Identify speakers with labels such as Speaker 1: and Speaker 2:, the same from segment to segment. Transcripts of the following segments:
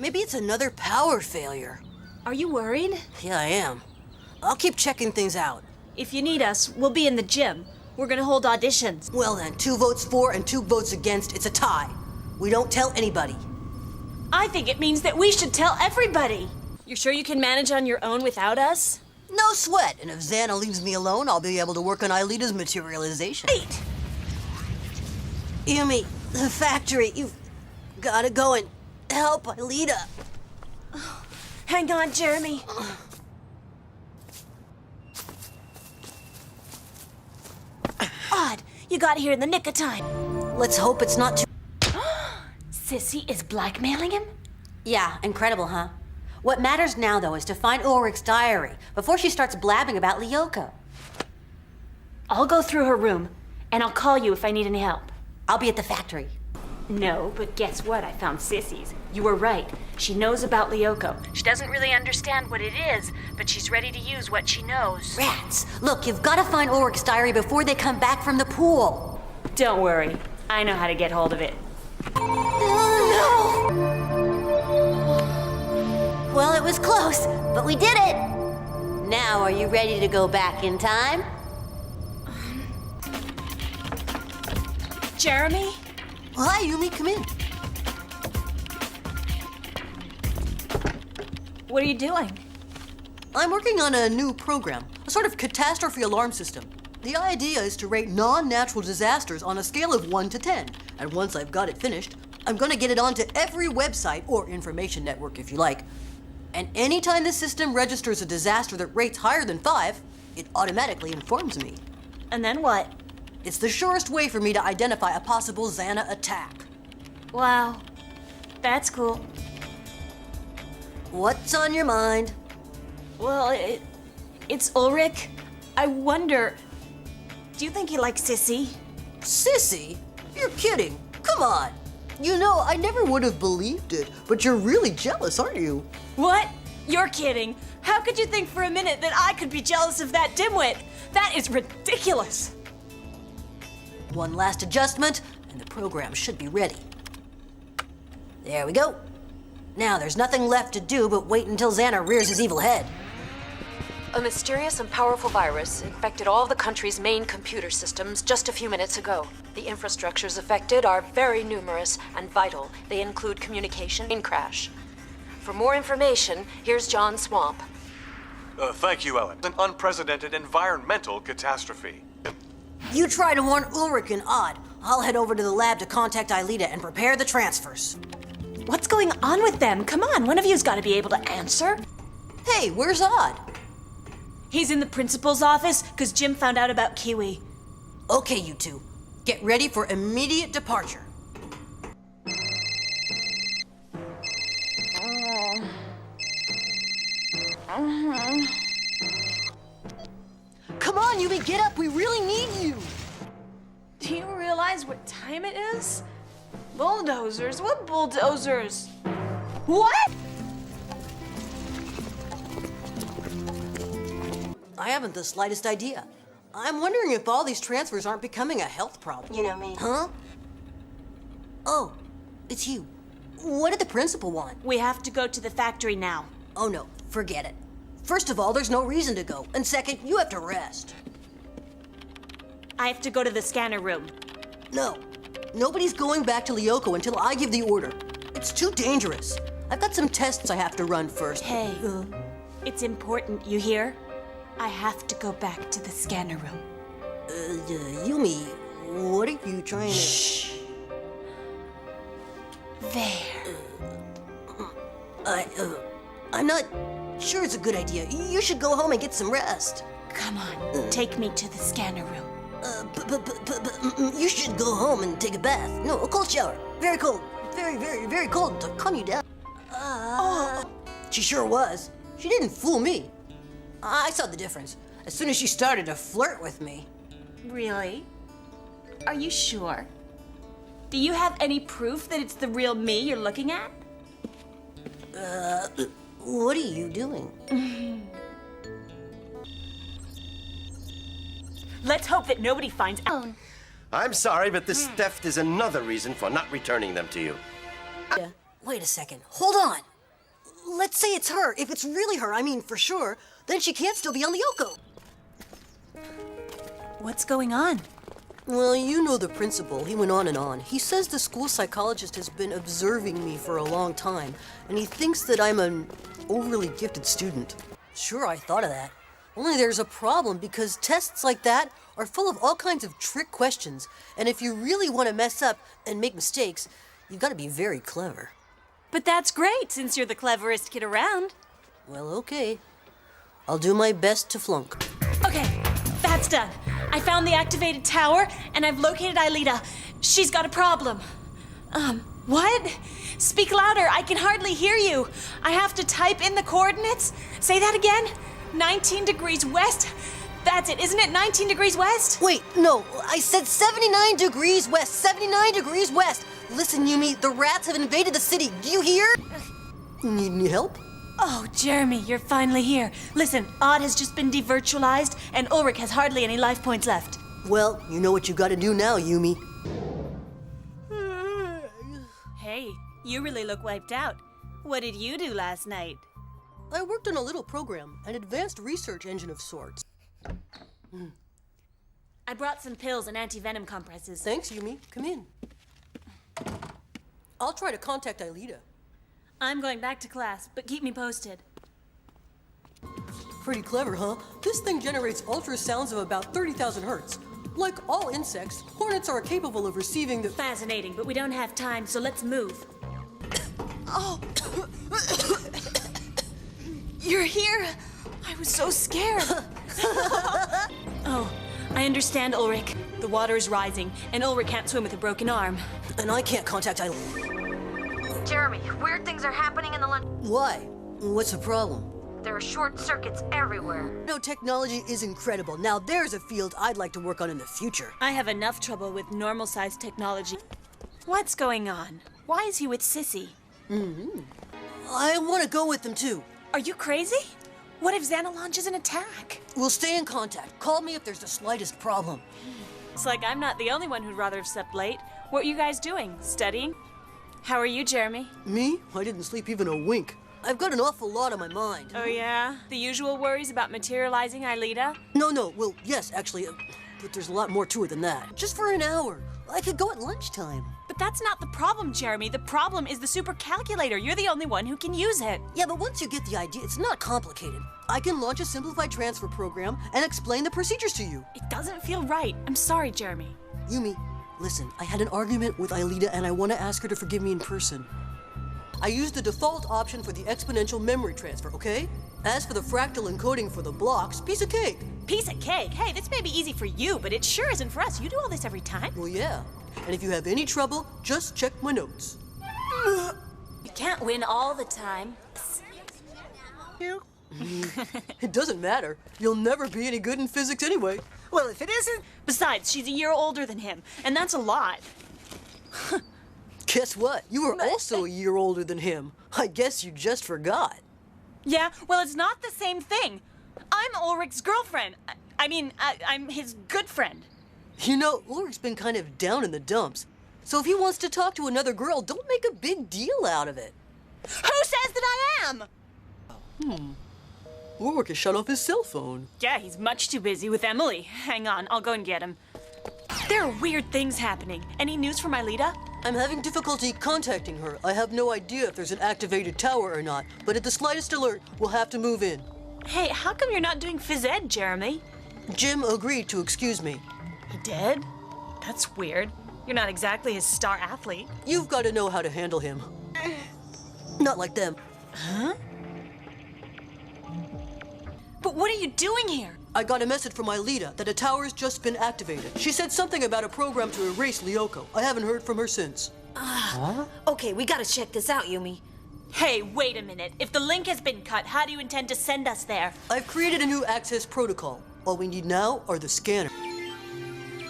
Speaker 1: Maybe it's another power failure.
Speaker 2: Are you worried?
Speaker 1: Yeah, I am. I'll keep checking things out.
Speaker 2: If you need us, we'll be in the gym. We're gonna hold auditions.
Speaker 1: Well then, 2 votes for and 2 votes against, it's a tie. We don't tell anybody.
Speaker 2: I think it means that we should tell everybody. You're sure you can manage on your own without us?
Speaker 1: No sweat, and if Xana leaves me alone, I'll be able to work on Aelita's materialization.
Speaker 2: Wait!
Speaker 1: Yumi, the factory, you've gotta go and help Aelita.
Speaker 2: Hang on, Jeremy. Odd, you got here in the nick of time.
Speaker 1: Let's hope it's not too...
Speaker 2: Sissy is blackmailing him?
Speaker 3: Yeah, incredible, huh? What matters now, though, is to find Ulrich's diary before she starts blabbing about Lyoko.
Speaker 2: I'll go through her room, and I'll call you if I need any help.
Speaker 3: I'll be at the factory.
Speaker 2: No, but guess what? I found Sissy's. You were right. She knows about Lyoko. She doesn't really understand what it is, but she's ready to use what she knows.
Speaker 3: Rats! Look, you've got to find Ulrich's diary before they come back from the pool.
Speaker 2: Don't worry. I know how to get hold of it.
Speaker 3: No! Well, it was close, but we did it! Now, are you ready to go back in time?
Speaker 2: Jeremy?
Speaker 1: Hi, Yumi, come in.
Speaker 2: What are you doing?
Speaker 1: I'm working on a new program, a sort of catastrophe alarm system. The idea is to rate non-natural disasters on a scale of 1 to 10. And once I've got it finished, I'm gonna get it onto every website or information network, if you like. And anytime the system registers a disaster that rates higher than 5, it automatically informs me.
Speaker 2: And then what?
Speaker 1: It's the surest way for me to identify a possible Xana attack.
Speaker 2: Wow. That's cool.
Speaker 1: What's on your mind?
Speaker 2: Well, it's Ulrich. I wonder, do you think he likes Sissy?
Speaker 1: Sissy? You're kidding. Come on. You know, I never would have believed it, but you're really jealous, aren't you?
Speaker 2: What? You're kidding. How could you think for a minute that I could be jealous of that dimwit? That is ridiculous.
Speaker 1: One last adjustment, and the program should be ready. There we go. Now there's nothing left to do but wait until Xana rears his evil head.
Speaker 4: A mysterious and powerful virus infected all the country's main computer systems just a few minutes ago. The infrastructures affected are very numerous and vital. They include communication and crash. For more information, here's John Swamp.
Speaker 5: Thank you, Ellen. An unprecedented environmental catastrophe.
Speaker 1: You try to warn Ulrich and Odd. I'll head over to the lab to contact Aelita and prepare the transfers.
Speaker 2: What's going on with them? Come on, one of you's got to be able to answer.
Speaker 1: Hey, where's Odd?
Speaker 2: He's in the principal's office because Jim found out about Kiwi.
Speaker 1: Okay, you two. Get ready for immediate departure. Come on, Yumi, get up. We really need you.
Speaker 2: Do you realize what time it is? Bulldozers? What bulldozers? What?
Speaker 1: I haven't the slightest idea. I'm wondering if all these transfers aren't becoming a health problem.
Speaker 3: You know me.
Speaker 1: Huh? Oh, it's you. What did the principal want?
Speaker 2: We have to go to the factory now.
Speaker 1: Oh no, forget it. First of all, there's no reason to go. And second, you have to rest.
Speaker 2: I have to go to the scanner room.
Speaker 1: No, nobody's going back to Lyoko until I give the order. It's too dangerous. I've got some tests I have to run first.
Speaker 2: Hey, it's important, you hear? I have to go back to the scanner room.
Speaker 1: Yumi, what are you trying to...
Speaker 2: Shh. There.
Speaker 1: I'm not sure it's a good idea. You should go home and get some rest.
Speaker 2: Come on, take me to the scanner room.
Speaker 1: You should go home and take a bath. No, a cold shower. Very cold. Very, very, very cold to calm you down. She sure was. She didn't fool me. I saw the difference as soon as she started to flirt with me.
Speaker 2: Really? Are you sure? Do you have any proof that it's the real me you're looking at?
Speaker 1: What are you doing?
Speaker 2: Let's hope that nobody finds out.
Speaker 6: I'm sorry, but this theft is another reason for not returning them to you.
Speaker 1: Wait a second. Hold on. Let's say it's her. If it's really her, I mean for sure, then she can't still be on Lyoko.
Speaker 2: What's going on?
Speaker 1: Well, you know the principal. He went on and on. He says the school psychologist has been observing me for a long time, and he thinks that I'm an overly gifted student. Sure, I thought of that. Only there's a problem because tests like that are full of all kinds of trick questions, and if you really want to mess up and make mistakes, you've got to be very clever.
Speaker 2: But that's great, since you're the cleverest kid around.
Speaker 1: Well, okay. I'll do my best to flunk.
Speaker 2: Okay, that's done. I found the activated tower, and I've located Aelita. She's got a problem. What? Speak louder, I can hardly hear you. I have to type in the coordinates? Say that again? 19 degrees west? That's it, isn't it 19 degrees west?
Speaker 1: Wait, no, I said 79 degrees west, 79 degrees west. Listen, Yumi, the rats have invaded the city. Do you hear? Need any help?
Speaker 2: Oh, Jeremy, you're finally here. Listen, Odd has just been devirtualized, and Ulrich has hardly any life points left.
Speaker 1: Well, you know what you gotta do now, Yumi.
Speaker 2: Hey, you really look wiped out. What did you do last night?
Speaker 1: I worked on a little program, an advanced research engine of sorts.
Speaker 2: I brought some pills and anti-venom compresses.
Speaker 1: Thanks, Yumi. Come in. I'll try to contact Aelita.
Speaker 2: I'm going back to class, but keep me posted.
Speaker 1: Pretty clever, huh? This thing generates ultrasounds of about 30,000 hertz. Like all insects, hornets are capable of receiving the...
Speaker 2: Fascinating, but we don't have time, so let's move. Oh! You're here! I was so scared. Oh, I understand, Ulrich. The water is rising, and Ulrich can't swim with a broken arm.
Speaker 1: And I can't contact Aelita.
Speaker 4: Jeremy, weird things are happening in the lunch.
Speaker 1: Why? What's the problem?
Speaker 4: There are short circuits everywhere.
Speaker 1: Technology is incredible. Now there's a field I'd like to work on in the future.
Speaker 2: I have enough trouble with normal-sized technology. What's going on? Why is he with Sissy?
Speaker 1: I want to go with them too.
Speaker 2: Are you crazy? What if Xana launches an attack?
Speaker 1: We'll stay in contact. Call me if there's the slightest problem.
Speaker 2: It's like I'm not the only one who'd rather have slept late. What are you guys doing? Studying? How are you, Jeremy?
Speaker 1: Me? I didn't sleep even a wink. I've got an awful lot on my mind.
Speaker 2: Oh, yeah? The usual worries about materializing Aelita?
Speaker 1: No, well, yes, actually, but there's a lot more to it than that. Just for an hour. I could go at lunchtime.
Speaker 2: But that's not the problem, Jeremy. The problem is the supercalculator. You're the only one who can use it.
Speaker 1: Yeah, but once you get the idea, it's not complicated. I can launch a simplified transfer program and explain the procedures to you.
Speaker 2: It doesn't feel right. I'm sorry, Jeremy.
Speaker 1: Yumi, listen, I had an argument with Aelita and I want to ask her to forgive me in person. I used the default option for the exponential memory transfer, okay? As for the fractal encoding for the blocks, piece of cake.
Speaker 2: Piece of cake? Hey, this may be easy for you, but it sure isn't for us. You do all this every time.
Speaker 1: Well, yeah. And if you have any trouble, just check my notes.
Speaker 2: You can't win all the time.
Speaker 1: It doesn't matter. You'll never be any good in physics anyway.
Speaker 6: Well, if it isn't...
Speaker 2: Besides, she's a year older than him, and that's a lot.
Speaker 1: Guess what? You were also a year older than him. I guess you just forgot.
Speaker 2: Yeah, well, it's not the same thing. I'm Ulrich's girlfriend. I'm his good friend.
Speaker 1: You know, Ulrich's been kind of down in the dumps. So if he wants to talk to another girl, don't make a big deal out of it.
Speaker 2: Who says that I am?
Speaker 1: Ulrich has shut off his cell phone.
Speaker 2: Yeah, he's much too busy with Emily. Hang on, I'll go and get him. There are weird things happening. Any news from Aelita?
Speaker 1: I'm having difficulty contacting her. I have no idea if there's an activated tower or not, but at the slightest alert, we'll have to move in.
Speaker 2: Hey, how come you're not doing phys ed, Jeremy?
Speaker 1: Jim agreed to excuse me.
Speaker 2: He did? That's weird. You're not exactly his star athlete.
Speaker 1: You've got to know how to handle him. Not like them.
Speaker 2: Huh? But what are you doing here?
Speaker 1: I got a message from Aelita that a tower's just been activated. She said something about a program to erase Lyoko. I haven't heard from her since.
Speaker 4: Okay, we gotta check this out, Yumi.
Speaker 2: Hey, wait a minute. If the link has been cut, how do you intend to send us there?
Speaker 1: I've created a new access protocol. All we need now are the scanner.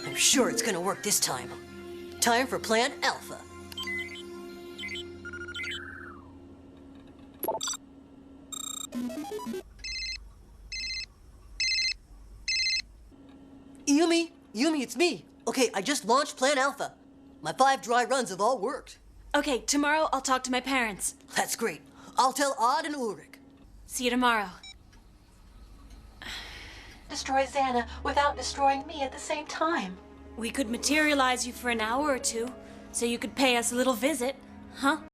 Speaker 1: I'm sure it's gonna work this time. Time for Plan Alpha. Yumi, it's me. Okay, I just launched Plan Alpha. My 5 dry runs have all worked.
Speaker 2: Okay, tomorrow I'll talk to my parents.
Speaker 1: That's great. I'll tell Odd and Ulrich.
Speaker 2: See you tomorrow.
Speaker 4: Destroy Xana without destroying me at the same time.
Speaker 2: We could materialize you for an hour or two, so you could pay us a little visit, huh?